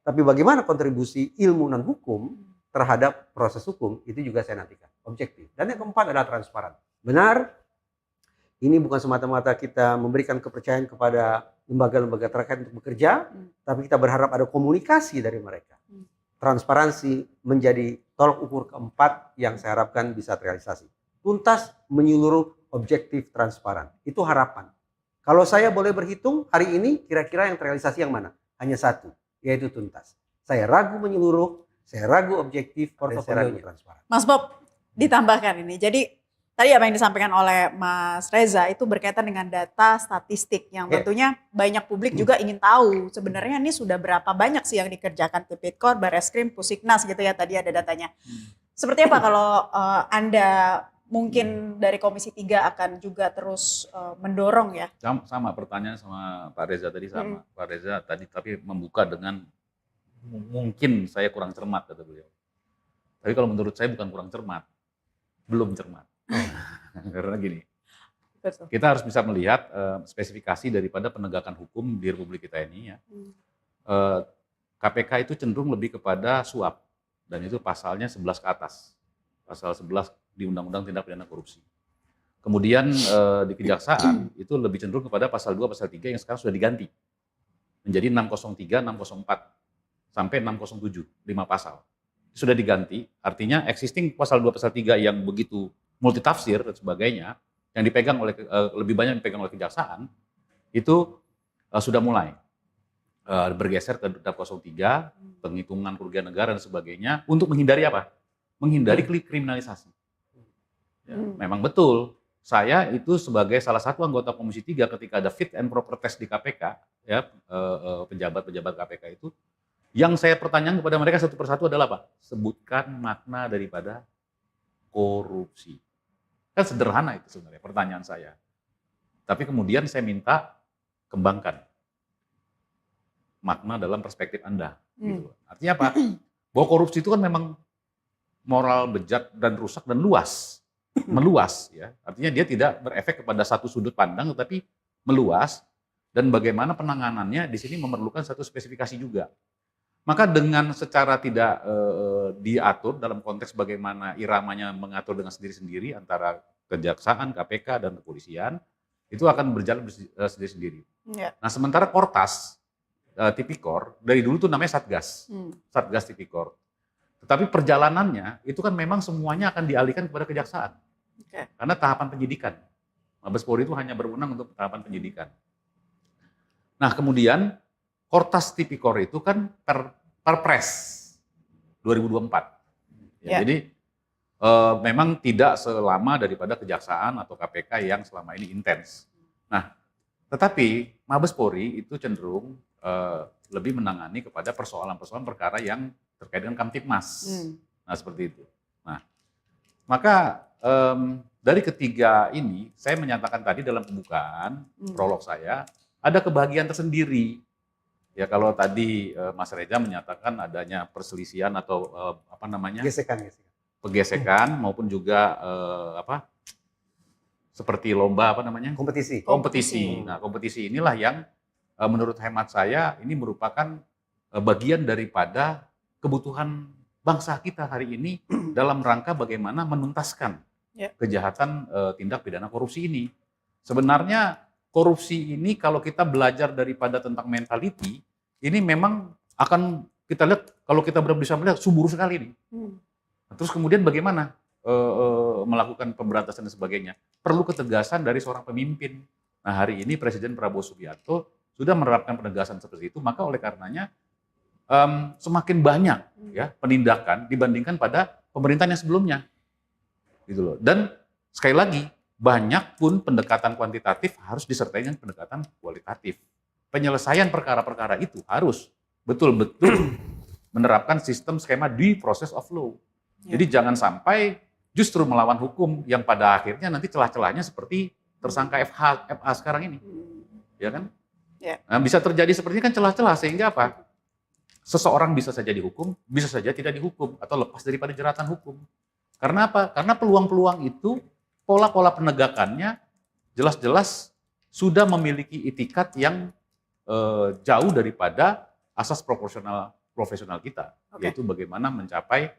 Tapi bagaimana kontribusi ilmu non hukum terhadap proses hukum, itu juga saya nantikan, objektif. Dan yang keempat adalah transparan. Benar, ini bukan semata-mata kita memberikan kepercayaan kepada lembaga-lembaga terkait untuk bekerja, tapi kita berharap ada komunikasi dari mereka. Transparansi menjadi tolok ukur keempat yang saya harapkan bisa terrealisasi. Tuntas, menyeluruh, objektif, transparan. Itu harapan. Kalau saya boleh berhitung, hari ini kira-kira yang terrealisasi yang mana? Hanya satu, yaitu tuntas. Saya ragu menyeluruh, saya ragu objektif, dan saya ragu transparan. Mas Bob, ditambahkan ini. Jadi tadi apa yang disampaikan oleh Mas Reza itu berkaitan dengan data statistik yang tentunya banyak publik juga ingin tahu sebenarnya ini sudah berapa banyak sih yang dikerjakan Tipikor, Barreskrim, Pusiknas gitu ya, tadi ada datanya. Seperti apa kalau Anda mungkin dari Komisi 3 akan juga terus mendorong ya? Sama pertanyaan sama Pak Reza tadi sama. Pak Reza tadi tapi membuka dengan mungkin saya kurang cermat kata beliau. Tapi kalau menurut saya bukan kurang cermat, belum cermat. Karena gini, kita harus bisa melihat spesifikasi daripada penegakan hukum di Republik kita ini ya. KPK itu cenderung lebih kepada suap dan itu pasalnya 11 ke atas. Pasal 11 di Undang-Undang Tindak Pidana Korupsi. Kemudian di Kejaksaan itu lebih cenderung kepada pasal 2, pasal 3 yang sekarang sudah diganti menjadi 603, 604 sampai 607, 5 pasal. Sudah diganti, artinya existing pasal 2, pasal 3 yang begitu multitafsir dan sebagainya, yang dipegang oleh lebih banyak dipegang oleh Kejaksaan, itu sudah mulai bergeser ke DAP 03, penghitungan kerugian negara dan sebagainya, untuk menghindari apa? Menghindari kriminalisasi. Ya, memang betul, saya itu sebagai salah satu anggota Komisi 3 ketika ada fit and proper test di KPK, ya pejabat-pejabat KPK itu, yang saya pertanyakan kepada mereka satu persatu adalah apa? Sebutkan makna daripada korupsi. Kan sederhana itu sebenarnya pertanyaan saya. Tapi kemudian saya minta kembangkan makna dalam perspektif Anda. Gitu. Artinya apa? Bahwa korupsi itu kan memang moral bejat dan rusak dan luas. Meluas ya. Artinya dia tidak berefek kepada satu sudut pandang tetapi meluas, dan bagaimana penanganannya di sini memerlukan satu spesifikasi juga. Maka dengan secara tidak diatur dalam konteks bagaimana iramanya mengatur dengan sendiri-sendiri antara Kejaksaan, KPK, dan kepolisian, itu akan berjalan sendiri-sendiri. Ya. Nah sementara Kortas, Tipikor, dari dulu tuh namanya Satgas, Satgas Tipikor. Tetapi perjalanannya itu kan memang semuanya akan dialihkan kepada Kejaksaan. Okay. Karena tahapan penyidikan. Mabes Polri itu hanya berwenang untuk tahapan penyidikan. Nah kemudian Kortas Tipikor itu kan Perpres 2024. Ya, jadi memang tidak selama daripada Kejaksaan atau KPK yang selama ini intens. Nah, tetapi Mabes Polri itu cenderung lebih menangani kepada persoalan-persoalan perkara yang terkait dengan Kamtipmas. Nah, seperti itu. Nah, maka dari ketiga ini saya menyatakan tadi dalam pembukaan prolog saya ada kebahagiaan tersendiri. Ya kalau tadi Mas Reza menyatakan adanya perselisihan atau gesekan maupun juga seperti lomba kompetisi. Nah kompetisi inilah yang menurut hemat saya ini merupakan bagian daripada kebutuhan bangsa kita hari ini dalam rangka bagaimana menuntaskan kejahatan tindak pidana korupsi ini. Sebenarnya korupsi ini kalau kita belajar daripada tentang mentality, ini memang akan kita lihat, kalau kita bisa melihat subur sekali nih. Terus kemudian bagaimana melakukan pemberantasan dan sebagainya? Perlu ketegasan dari seorang pemimpin. Nah hari ini Presiden Prabowo Subianto sudah menerapkan penegasan seperti itu, maka oleh karenanya semakin banyak ya penindakan dibandingkan pada pemerintahan yang sebelumnya. Gitu loh. Dan sekali lagi, banyak pun pendekatan kuantitatif harus disertai dengan pendekatan kualitatif. Penyelesaian perkara-perkara itu harus betul-betul menerapkan sistem skema due process of law. Jadi jangan sampai justru melawan hukum yang pada akhirnya nanti celah-celahnya seperti tersangka FA sekarang ini. Ya kan? Nah, bisa terjadi seperti ini kan celah-celah sehingga apa? Seseorang bisa saja dihukum, bisa saja tidak dihukum atau lepas daripada jeratan hukum. Karena apa? Karena peluang-peluang itu pola-pola penegakannya jelas-jelas sudah memiliki itikat yang jauh daripada asas proporsional profesional kita, Oke. yaitu bagaimana mencapai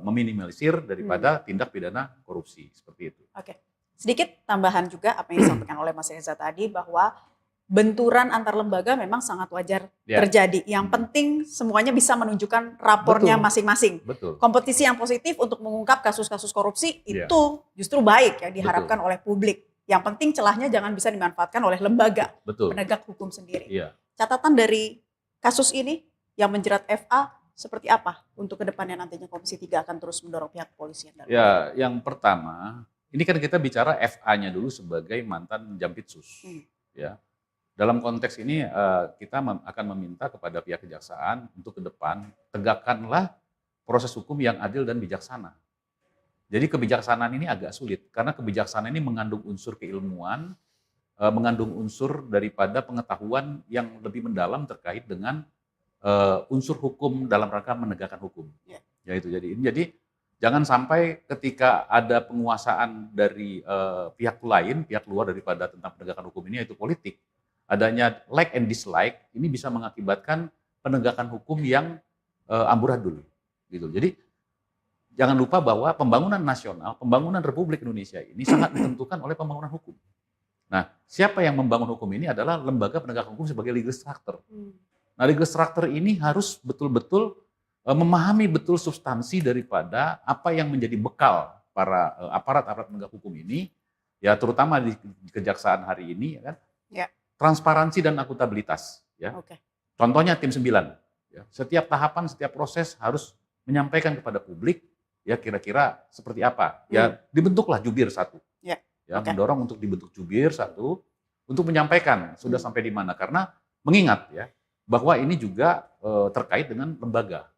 meminimalisir daripada tindak pidana korupsi seperti itu. Oke. Sedikit tambahan juga apa yang disampaikan oleh Mas Reza tadi bahwa benturan antar lembaga memang sangat wajar Ya. terjadi. Yang penting semuanya bisa menunjukkan rapornya Betul. masing-masing. Betul. Kompetisi yang positif untuk mengungkap kasus-kasus korupsi Iya. itu justru baik yang diharapkan oleh publik. Yang penting celahnya jangan bisa dimanfaatkan oleh lembaga Betul. penegak hukum sendiri. Iya. Catatan dari kasus ini yang menjerat FA seperti apa untuk kedepannya nantinya Komisi 3 akan terus mendorong pihak kepolisian? Ya, yang pertama, ini kan kita bicara FA-nya dulu sebagai mantan Jampitsus. Ya, dalam konteks ini kita akan meminta kepada pihak kejaksaan untuk ke depan tegakkanlah proses hukum yang adil dan bijaksana. Jadi kebijaksanaan ini agak sulit karena kebijaksanaan ini mengandung unsur keilmuan, mengandung unsur daripada pengetahuan yang lebih mendalam terkait dengan unsur hukum dalam rangka menegakkan hukum. Ya. Yaitu jadi jangan sampai ketika ada penguasaan dari pihak lain, pihak luar daripada tentang penegakan hukum ini yaitu politik, adanya like and dislike ini bisa mengakibatkan penegakan hukum yang amburadul gitu. Jadi jangan lupa bahwa pembangunan nasional, pembangunan Republik Indonesia ini sangat ditentukan oleh pembangunan hukum. Nah, siapa yang membangun hukum ini adalah lembaga penegak hukum sebagai legal structure. Nah, legal structure ini harus betul-betul memahami betul substansi daripada apa yang menjadi bekal para aparat-aparat penegak hukum ini, ya terutama di kejaksaan hari ini, ya kan? Ya. Transparansi dan akuntabilitas. Ya. Oke. Contohnya tim 9. Ya. Setiap tahapan, setiap proses harus menyampaikan kepada publik, ya kira-kira seperti apa. Ya dibentuklah jubir satu. Ya. Ya, Oke. mendorong untuk dibentuk jubir satu, untuk menyampaikan sudah sampai di mana. Karena mengingat ya bahwa ini juga terkait dengan lembaga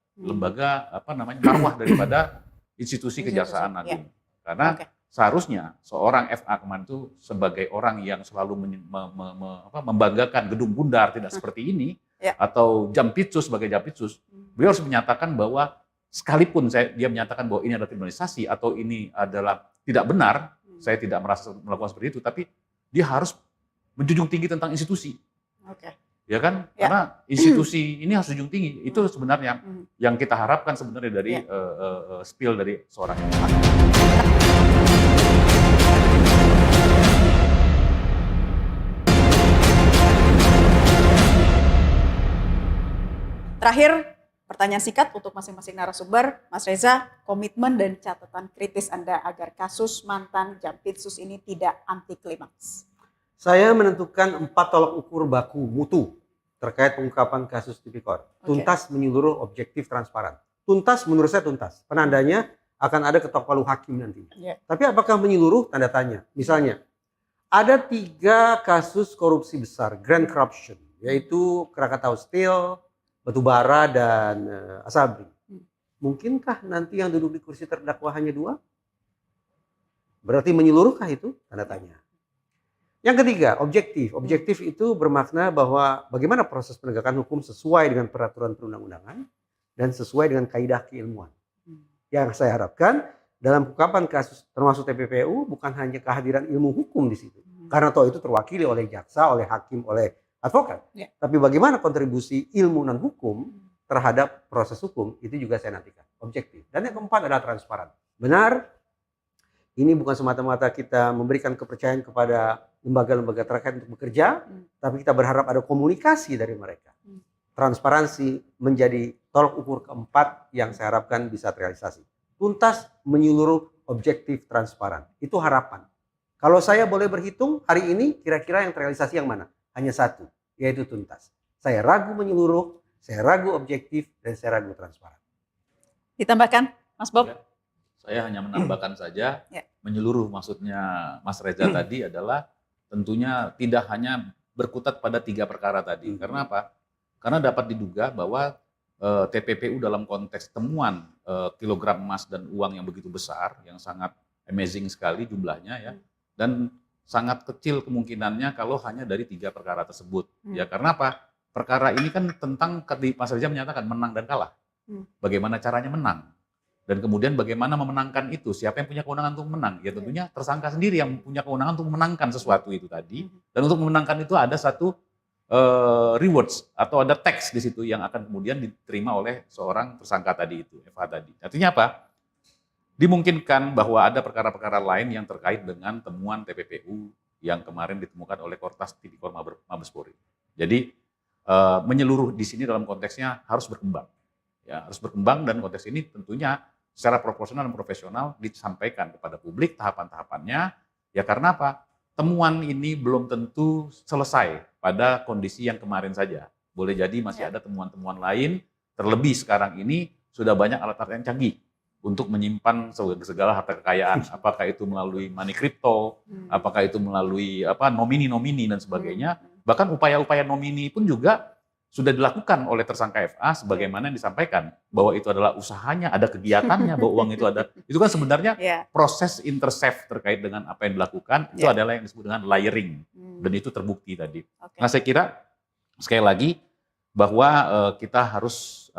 marwah daripada institusi Kejaksaan Agung. Karena Oke. seharusnya seorang FA kemarin itu sebagai orang yang selalu membanggakan gedung bundar tidak seperti ini, Ya. atau Jampitsus sebagai Jampitsus, beliau harus menyatakan bahwa sekalipun dia menyatakan bahwa ini adalah kriminalisasi atau ini adalah tidak benar, saya tidak merasa melakukan seperti itu, tapi dia harus menjunjung tinggi tentang institusi. Oke. Ya kan? Ya. Karena institusi ini harus dijunjung tinggi. Itu sebenarnya yang kita harapkan sebenarnya dari Ya. spill dari seorang Terakhir, pertanyaan singkat untuk masing-masing narasumber. Mas Reza, komitmen dan catatan kritis Anda agar kasus mantan Jampitsus ini tidak anti klimaks. Saya menentukan 4 tolak ukur baku mutu terkait pengungkapan kasus Tipikor. Tuntas, menyeluruh, objektif, transparan. Tuntas menurut saya tuntas. Penandanya akan ada ketok palu hakim nantinya. Ya. Tapi apakah menyeluruh? Tanda tanya. Misalnya, ada 3 kasus korupsi besar, grand corruption, yaitu Krakatau Steel, Batubara, dan Asabri. Mungkinkah nanti yang duduk di kursi terdakwa hanya 2? Berarti menyeluruhkah itu? Tanda tanya. Yang ketiga, objektif. Objektif itu bermakna bahwa bagaimana proses penegakan hukum sesuai dengan peraturan perundang-undangan dan sesuai dengan kaidah keilmuan. Yang saya harapkan dalam pengungkapan kasus termasuk TPPU bukan hanya kehadiran ilmu hukum di situ. Karena toh itu terwakili oleh jaksa, oleh hakim, oleh advokat. Ya. Tapi bagaimana kontribusi ilmu non hukum terhadap proses hukum itu juga saya nantikan. Objektif. Dan yang keempat adalah transparan. Benar, ini bukan semata-mata kita memberikan kepercayaan kepada lembaga-lembaga terkait untuk bekerja, tapi kita berharap ada komunikasi dari mereka. Transparansi menjadi tolak ukur keempat yang saya harapkan bisa terrealisasi. Tuntas, menyeluruh, objektif, transparan. Itu harapan. Kalau saya boleh berhitung, hari ini kira-kira yang terrealisasi yang mana? Hanya satu, yaitu tuntas. Saya ragu menyeluruh, saya ragu objektif, dan saya ragu transparan. Ditambahkan, Mas Bob? Ya. Saya hanya menambahkan saja, Ya. menyeluruh maksudnya Mas Reza tadi adalah tentunya tidak hanya berkutat pada 3 perkara tadi. Karena apa? Karena dapat diduga bahwa TPPU dalam konteks temuan kilogram emas dan uang yang begitu besar, yang sangat amazing sekali jumlahnya ya, dan sangat kecil kemungkinannya kalau hanya dari 3 perkara tersebut. Ya karena apa? Perkara ini kan tentang, Mas Reza menyatakan menang dan kalah. Bagaimana caranya menang? Dan kemudian bagaimana memenangkan itu? Siapa yang punya kewenangan untuk menang? Ya tentunya tersangka sendiri yang punya kewenangan untuk memenangkan sesuatu itu tadi. Dan untuk memenangkan itu ada satu rewards atau ada tax di situ yang akan kemudian diterima oleh seorang tersangka tadi itu, FH tadi. Artinya apa? Dimungkinkan bahwa ada perkara-perkara lain yang terkait dengan temuan TPPU yang kemarin ditemukan oleh Kortas Tipikor Mabes Polri. Jadi menyeluruh di sini dalam konteksnya harus berkembang. Ya, harus berkembang dan konteks ini tentunya secara proporsional dan profesional disampaikan kepada publik tahapan-tahapannya. Ya karena apa? Temuan ini belum tentu selesai pada kondisi yang kemarin saja. Boleh jadi masih ada temuan-temuan lain, terlebih sekarang ini sudah banyak alat-alat yang canggih untuk menyimpan segala harta kekayaan, apakah itu melalui money crypto, apakah itu melalui nomini-nomini dan sebagainya. Bahkan upaya-upaya nomini pun juga sudah dilakukan oleh tersangka FA sebagaimana yang disampaikan bahwa itu adalah usahanya, ada kegiatannya, bahwa uang itu ada. Itu kan sebenarnya proses intercept terkait dengan apa yang dilakukan itu adalah yang disebut dengan layering dan itu terbukti tadi. Nah, saya kira sekali lagi bahwa kita harus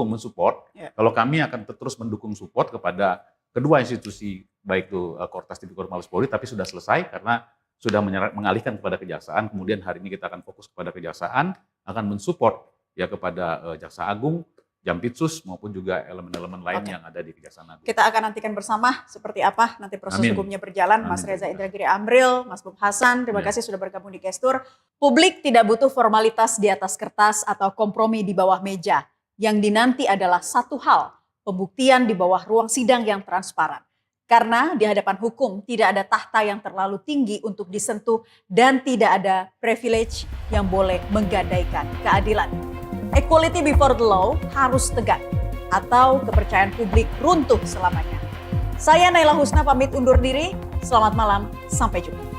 mensupport. Kalau kami akan terus mendukung support kepada kedua institusi baik itu Kortas Tipikor Mabes Polri tapi sudah selesai karena sudah mengalihkan kepada kejaksaan. Kemudian hari ini kita akan fokus kepada kejaksaan, akan mensupport ya kepada Jaksa Agung, Jampitsus maupun juga elemen-elemen lain yang ada di Kejaksaan Agung. Kita akan nantikan bersama seperti apa nanti proses hukumnya berjalan. Mas Reza Indragiri Amril, Mas Bob Hasan, terima kasih sudah bergabung di Gestur. Publik tidak butuh formalitas di atas kertas atau kompromi di bawah meja. Yang dinanti adalah satu hal, pembuktian di bawah ruang sidang yang transparan. Karena di hadapan hukum tidak ada tahta yang terlalu tinggi untuk disentuh dan tidak ada privilege yang boleh menggadaikan keadilan. Equality before the law harus tegak atau kepercayaan publik runtuh selamanya. Saya Naila Husna pamit undur diri. Selamat malam, sampai jumpa.